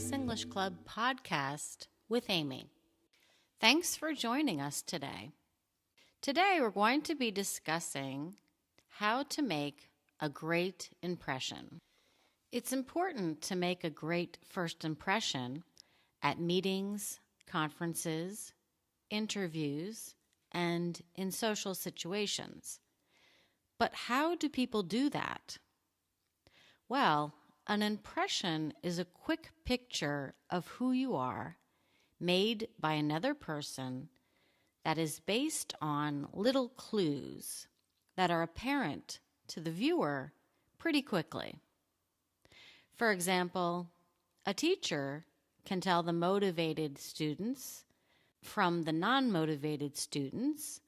Business English Club podcast with Amy. Thanks for joining us today. Today we're going to be discussing how to make a great impression. It's important to make a great first impression at meetings, conferences, interviews, and in social situations. But how do people do that? Well, an impression is a quick picture of who you are, made by another person, that is based on little clues that are apparent to the viewer pretty quickly. For example, a teacher can tell the motivated students from the non-motivated students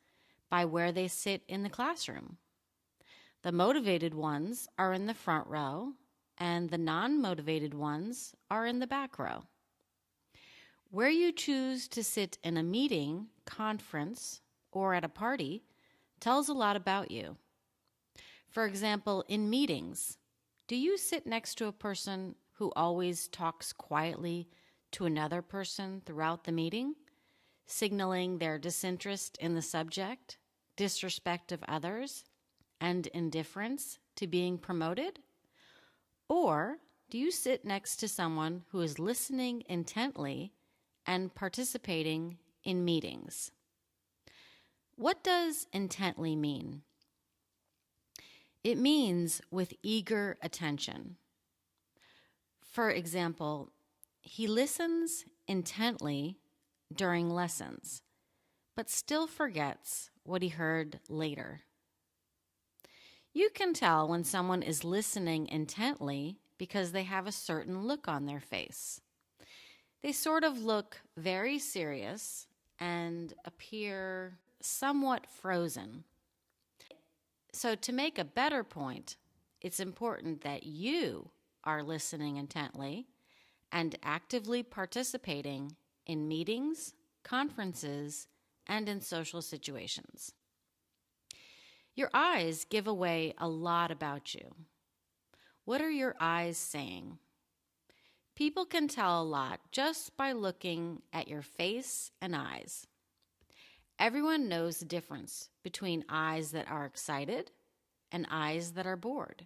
by where they sit in the classroom. The motivated ones are in the front row, and the non-motivated ones are in the back row. Where you choose to sit in a meeting, conference, or at a party tells a lot about you. For example, in meetings, do you sit next to a person who always talks quietly to another person throughout the meeting, signaling their disinterest in the subject, disrespect of others, and indifference to being promoted? Or do you sit next to someone who is listening intently and participating in meetings? What does intently mean? It means with eager attention. For example, he listens intently during lessons, but still forgets what he heard later. You can tell when someone is listening intently because they have a certain look on their face. They sort of look very serious and appear somewhat frozen. So to make a better point, it's important that you are listening intently and actively participating in meetings, conferences, and in social situations. Your eyes give away a lot about you. What are your eyes saying? People can tell a lot just by looking at your face and eyes. Everyone knows the difference between eyes that are excited and eyes that are bored.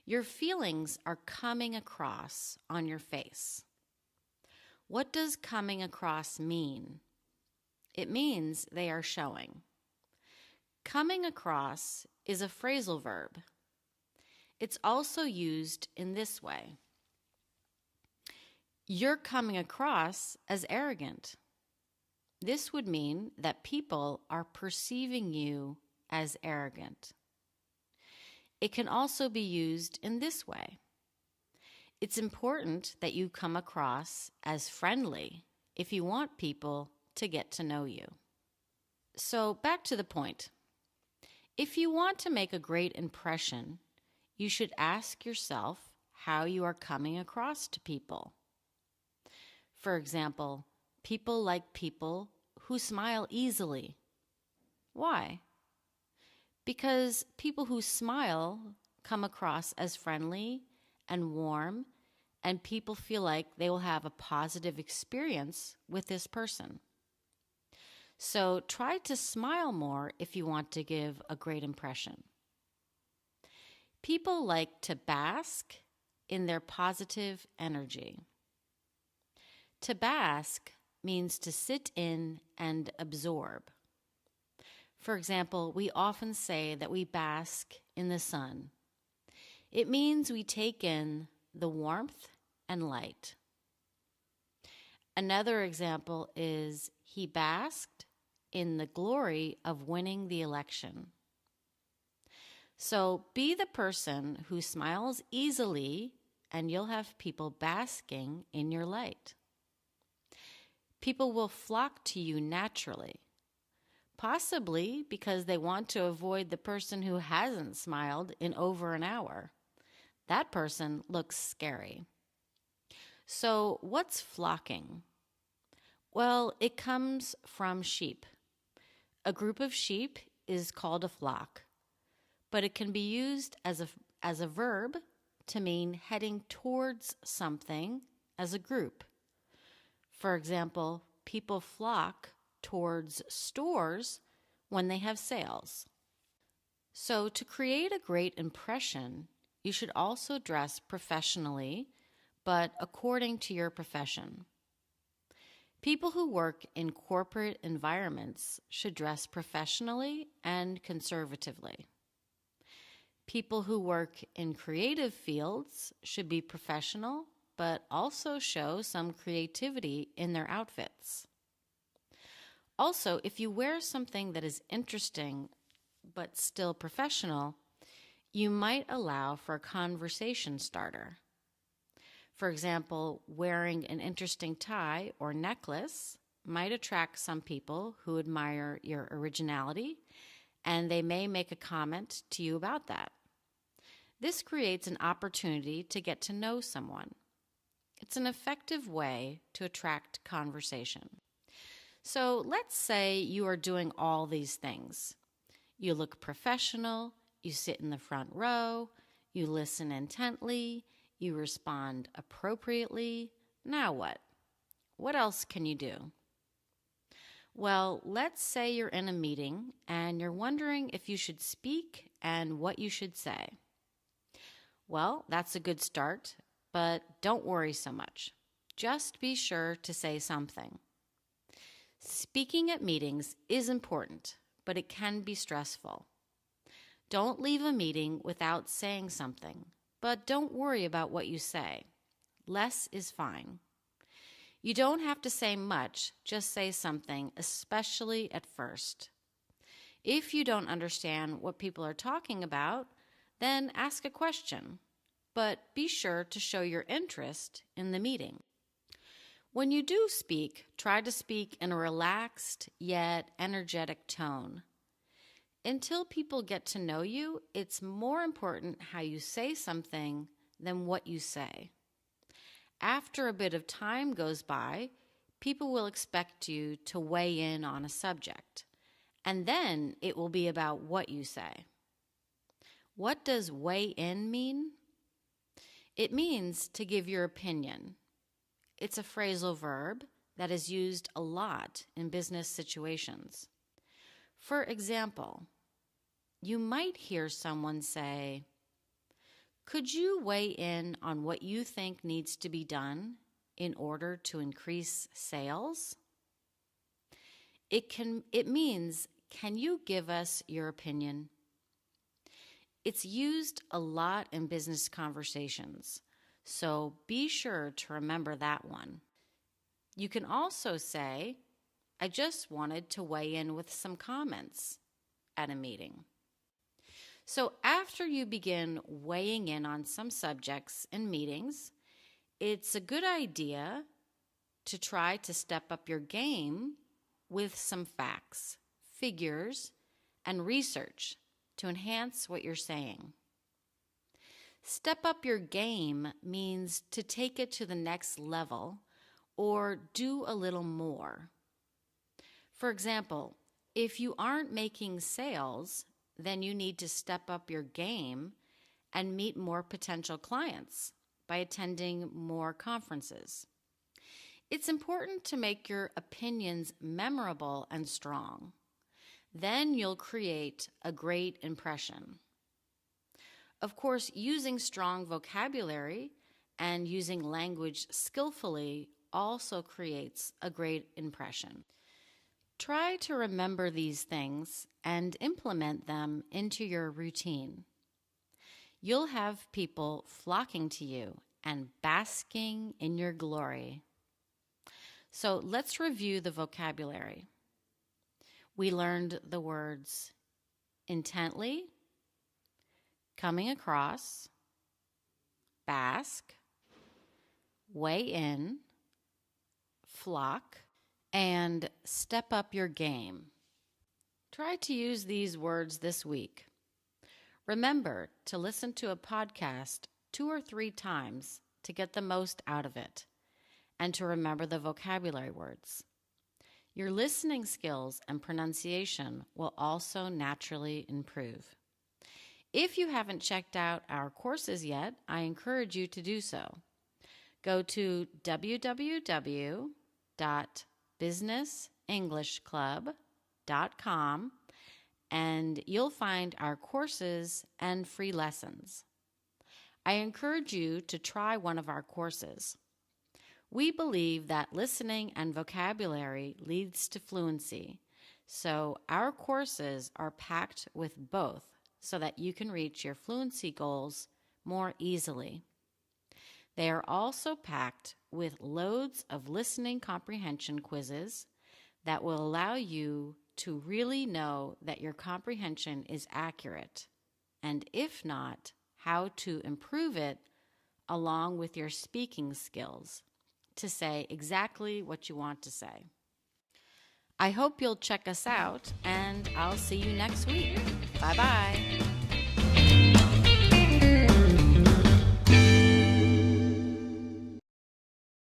Your feelings are coming across on your face. What does coming across mean? It means they are showing. Coming across is a phrasal verb. It's also used in this way. You're coming across as arrogant. This would mean that people are perceiving you as arrogant. It can also be used in this way. It's important that you come across as friendly if you want people to get to know you. So back to the point. If you want to make a great impression, you should ask yourself how you are coming across to people. For example, people like people who smile easily. Why? Because people who smile come across as friendly and warm, and people feel like they will have a positive experience with this person. So try to smile more if you want to give a great impression. People like to bask in their positive energy. To bask means to sit in and absorb. For example, we often say that we bask in the sun. It means we take in the warmth and light. Another example is he basked in the glory of winning the election. So be the person who smiles easily, and you'll have people basking in your light. People will flock to you naturally, possibly because they want to avoid the person who hasn't smiled in over an hour. That person looks scary. So what's flocking? Well, it comes from sheep. A group of sheep is called a flock, but it can be used as a verb to mean heading towards something as a group. For example, people flock towards stores when they have sales. So to create a great impression, you should also dress professionally, but according to your profession. People who work in corporate environments should dress professionally and conservatively. People who work in creative fields should be professional, but also show some creativity in their outfits. Also, if you wear something that is interesting but still professional, you might allow for a conversation starter. For example, wearing an interesting tie or necklace might attract some people who admire your originality, and they may make a comment to you about that. This creates an opportunity to get to know someone. It's an effective way to attract conversation. So let's say you are doing all these things. You look professional, you sit in the front row, you listen intently, you respond appropriately. Now what? What else can you do? Well, let's say you're in a meeting and you're wondering if you should speak and what you should say. Well, that's a good start, but don't worry so much. Just be sure to say something. Speaking at meetings is important, but it can be stressful. Don't leave a meeting without saying something, but don't worry about what you say. Less is fine. You don't have to say much, just say something, especially at first. If you don't understand what people are talking about, then ask a question, but be sure to show your interest in the meeting. When you do speak, try to speak in a relaxed yet energetic tone. Until people get to know you, it's more important how you say something than what you say. After a bit of time goes by, people will expect you to weigh in on a subject, and then it will be about what you say. What does weigh in mean? It means to give your opinion. It's a phrasal verb that is used a lot in business situations. For example, you might hear someone say, "Could you weigh in on what you think needs to be done in order to increase sales?" It means, can you give us your opinion? It's used a lot in business conversations, so be sure to remember that one. You can also say, "I just wanted to weigh in with some comments" at a meeting. So after you begin weighing in on some subjects in meetings, it's a good idea to try to step up your game with some facts, figures, and research to enhance what you're saying. Step up your game means to take it to the next level or do a little more. For example, if you aren't making sales, then you need to step up your game and meet more potential clients by attending more conferences. It's important to make your opinions memorable and strong. Then you'll create a great impression. Of course, using strong vocabulary and using language skillfully also creates a great impression. Try to remember these things and implement them into your routine. You'll have people flocking to you and basking in your glory. So let's review the vocabulary. We learned the words intently, coming across, bask, weigh in, flock, and step up your game. Try to use these words this week. Remember to listen to a podcast 2 or 3 times to get the most out of it, and to remember the vocabulary words. Your listening skills and pronunciation will also naturally improve. If you haven't checked out our courses yet, I encourage you to do so. go to www.businessenglishclub.com and you'll find our courses and free lessons. I encourage you to try one of our courses. We believe that listening and vocabulary leads to fluency, so our courses are packed with both so that you can reach your fluency goals more easily. They are also packed with loads of listening comprehension quizzes that will allow you to really know that your comprehension is accurate, and if not, how to improve it along with your speaking skills to say exactly what you want to say. I hope you'll check us out, and I'll see you next week. Bye-bye.